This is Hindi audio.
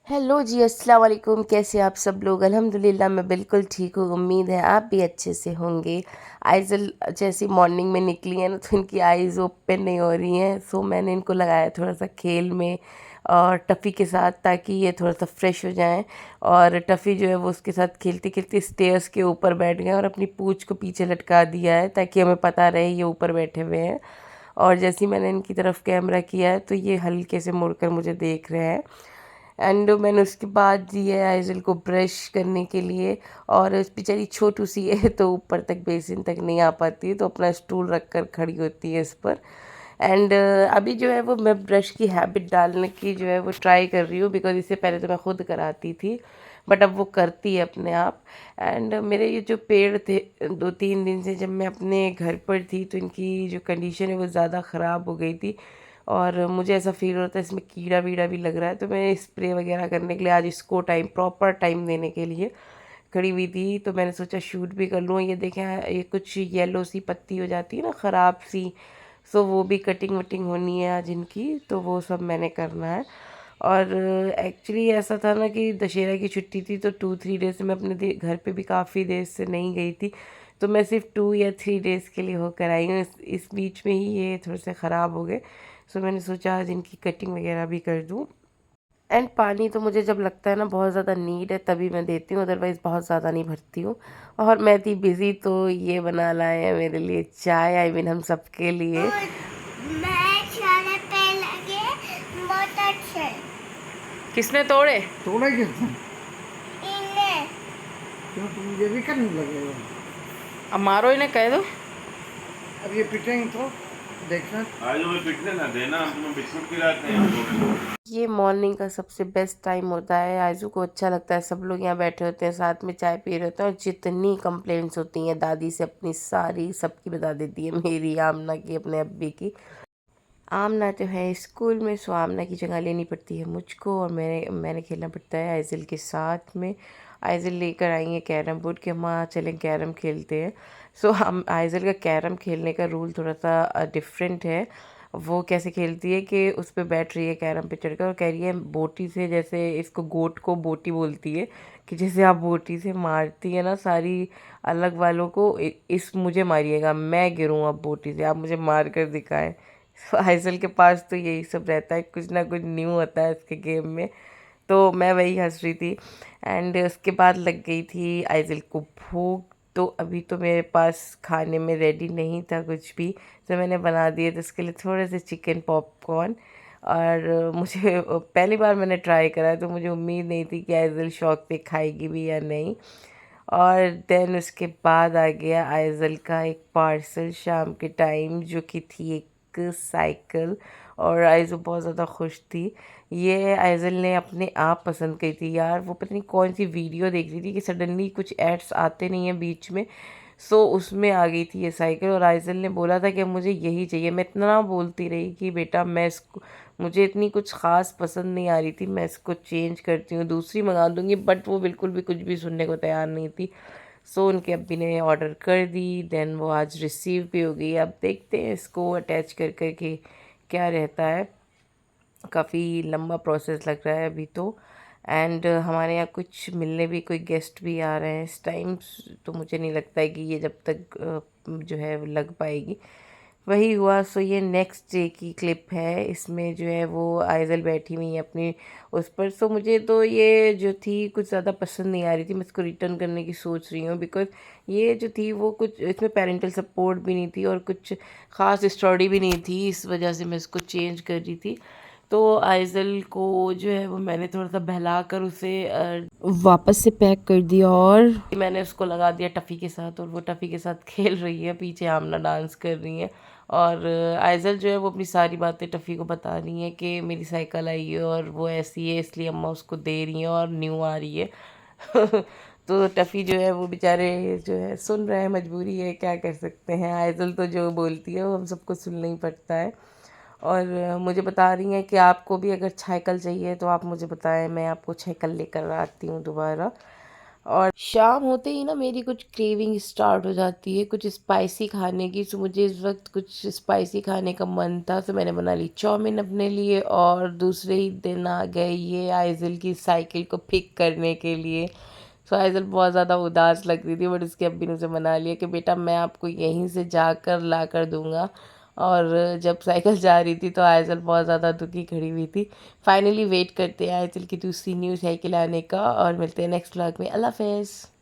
हेलो जी, अस्सलाम वालेकुम। कैसे आप सब लोग? अल्हम्दुलिल्लाह मैं बिल्कुल ठीक हूँ। उम्मीद है आप भी अच्छे से होंगे। आइज़ल जैसी मॉर्निंग में निकली हैं ना, तो इनकी आइज़ ओपन नहीं हो रही हैं। सो मैंने इनको लगाया थोड़ा सा खेल में और टफ़ी के साथ, ताकि ये थोड़ा सा फ्रेश हो जाएं। और टफ़ी जो है वो उसके साथ खेलते खेलते स्टेयर्स के ऊपर बैठ गए और अपनी पूँछ को पीछे लटका दिया है, ताकि हमें पता रहे ये ऊपर बैठे हुए हैं। और जैसे ही मैंने इनकी तरफ कैमरा किया है, तो ये हल्के से मुड़कर मुझे देख रहे हैं। एंड मैंने उसके बाद दी है आइज़ल को ब्रश करने के लिए। और बेचारी छोटू सी है, तो ऊपर तक बेसिन तक नहीं आ पाती है, तो अपना स्टूल रख कर खड़ी होती है इस पर। एंड अभी जो है वो मैं ब्रश की हैबिट डालने की जो है वो ट्राई कर रही हूँ, बिकॉज इससे पहले तो मैं खुद कराती थी, बट अब वो करती है अपने आप। एंड मेरे ये जो पेड़ थे, 2-3 दिन से जब मैं अपने घर पर थी, तो इनकी जो कंडीशन है वो ज़्यादा ख़राब हो गई थी। और मुझे ऐसा फील हो रहा था इसमें कीड़ा वीड़ा भी लग रहा है, तो मैं स्प्रे वगैरह करने के लिए आज इसको प्रॉपर टाइम देने के लिए खड़ी हुई थी। तो मैंने सोचा शूट भी कर लूँ। ये देखें, ये कुछ येलो सी पत्ती हो जाती है ना, ख़राब सी। सो वो भी कटिंग वटिंग होनी है आज इनकी, तो वो सब मैंने करना है। और एक्चुअली ऐसा था ना कि दशहरा की छुट्टी थी, तो 2-3 डेज़ से मैं अपने घर पे भी काफ़ी देर से नहीं गई थी। तो मैं सिर्फ 2 या 3 डेज़ के लिए होकर आई हूँ। इस बीच में ही ये थोड़े से ख़राब हो गए। सो मैंने सोचा आज इनकी कटिंग वगैरह भी कर दूँ। एंड पानी तो मुझे जब लगता है ना बहुत ज़्यादा नीड है, तभी मैं देती हूँ, अदरवाइज़ बहुत ज़्यादा नहीं भरती हूँ। और मैं थी बिज़ी, तो ये बना लाए हैं मेरे लिए चाय, आई मीन हम सबके लिए। मैं सारे पे लगे बहुत अच्छे किसने तोड़े? थोड़ा कितना इन्हें क्यों तुम ये भी करने लगे हो? अब मारो इन्हें, कह दो। अब ये पिटेंगे तो देखना। आज हमें पिटने ना देना, हम तुम्हें बिस्कुट खिलाते हैं। ये मॉर्निंग का सबसे बेस्ट टाइम होता है। आयज़ू को अच्छा लगता है, सब लोग यहाँ बैठे होते हैं, साथ में चाय पी रहे होते हैं, और जितनी कंप्लेंट्स होती हैं दादी से अपनी सारी सबकी बता देती है, मेरी, आमना की, अपने अब्बी की। आमना जो है स्कूल में, सो आमना की जगह लेनी पड़ती है मुझको, और मैंने खेलना पड़ता है आइज़ल के साथ में। आइज़ल लेकर आई है कैरम बोर्ड कि माँ चलें कैरम खेलते हैं। सो हम आइज़ल का कैरम खेलने का रूल थोड़ा सा डिफरेंट है। वो कैसे खेलती है कि उस पर बैठ रही है कैरम पे चढ़कर, और कह रही है बोटी से, जैसे इसको गोट को बोटी बोलती है, कि जैसे आप बोटी से मारती है ना सारी अलग वालों को, इस मुझे मारिएगा, मैं गिरूँ अब बोटी से, आप मुझे मार कर दिखाएं। आइज़ल के पास तो यही सब रहता है, कुछ ना कुछ न्यू होता है इसके गेम में। तो मैं वही हंस रही थी। एंड उसके बाद लग गई थी आइज़ल को भूख। तो अभी तो मेरे पास खाने में रेडी नहीं था कुछ भी, तो मैंने बना दिए थे उसके लिए थोड़े से चिकन पॉपकॉर्न। और मुझे पहली बार मैंने ट्राई करा है, तो मुझे उम्मीद नहीं थी कि आइज़ल शौक पे खाएगी भी या नहीं। और देन उसके बाद आ गया आइज़ल का एक पार्सल शाम के टाइम, जो कि थी एक साइकिल। और आइज़ल बहुत ज़्यादा खुश थी। ये आइज़ल ने अपने आप पसंद की थी यार। वो पता नहीं कौन सी वीडियो देख रही थी कि सडनली कुछ एड्स आते नहीं हैं बीच में, सो उसमें आ गई थी ये साइकिल। और आइज़ल ने बोला था कि मुझे यही चाहिए। मैं इतना बोलती रही कि बेटा मैं इसको, मुझे इतनी कुछ ख़ास पसंद नहीं आ रही थी, मैं इसको चेंज करती हूँ, दूसरी मंगा दूँगी, बट वो बिल्कुल भी कुछ भी सुनने को तैयार नहीं थी। सो उनके अब्बी ने ऑर्डर कर दी, देन वो आज रिसीव भी हो गई। अब देखते हैं इसको अटैच कर कर के क्या रहता है। काफ़ी लंबा प्रोसेस लग रहा है अभी तो। एंड हमारे यहाँ कुछ मिलने भी कोई गेस्ट भी आ रहे हैं इस टाइम, तो मुझे नहीं लगता है कि ये जब तक जो है लग पाएगी। वही हुआ। सो ये नेक्स्ट डे की क्लिप है, इसमें जो है वो आइज़ल बैठी हुई है अपनी उस पर। सो मुझे तो ये जो थी कुछ ज़्यादा पसंद नहीं आ रही थी, मैं इसको रिटर्न करने की सोच रही हूँ, बिकॉज ये जो थी वो कुछ इसमें पेरेंटल सपोर्ट भी नहीं थी और कुछ ख़ास स्टोरी भी नहीं थी, इस वजह से मैं इसको चेंज कर रही थी। तो आइज़ल को जो है वो मैंने थोड़ा सा बहला कर उसे वापस से पैक कर दिया, और मैंने उसको लगा दिया टफ़ी के साथ, और वो टफ़ी के साथ खेल रही है, पीछे आमना डांस कर रही है। और आइज़ल जो है वो अपनी सारी बातें टफ़ी को बता रही हैं कि मेरी साइकिल आई है और वो ऐसी है, इसलिए अम्मा उसको दे रही हैं और न्यू आ रही है। तो टफ़ी जो है वो बेचारे जो है सुन रहे हैं, मजबूरी है, क्या कर सकते हैं। आइज़ल तो जो बोलती है वो हम सबको सुनना ही पड़ता है। और मुझे बता रही हैं कि आपको भी अगर साइकिल चाहिए तो आप मुझे बताएं, मैं आपको साइकिल लेकर आती हूँ दोबारा। और शाम होते ही ना मेरी कुछ क्रेविंग स्टार्ट हो जाती है कुछ स्पाइसी खाने की। सो मुझे इस वक्त कुछ स्पाइसी खाने का मन था, तो मैंने बना ली चाउमीन अपने लिए। और दूसरे ही दिन आ गए ये आइज़ल की साइकिल को पिक करने के लिए। सो आइज़ल बहुत ज़्यादा उदास लग रही थी, बट उसके अब्बी ने उसे मना लिया कि बेटा मैं आपको यहीं से जाकर ला कर दूँगा। और जब साइकिल जा रही थी तो आइज़ल बहुत ज़्यादा दुखी खड़ी हुई थी। फाइनली वेट करते हैं आइज़ल की दूसरी न्यू साइकिल आने का, और मिलते हैं नेक्स्ट व्लॉग में। अल्लाह हाफ़िज़।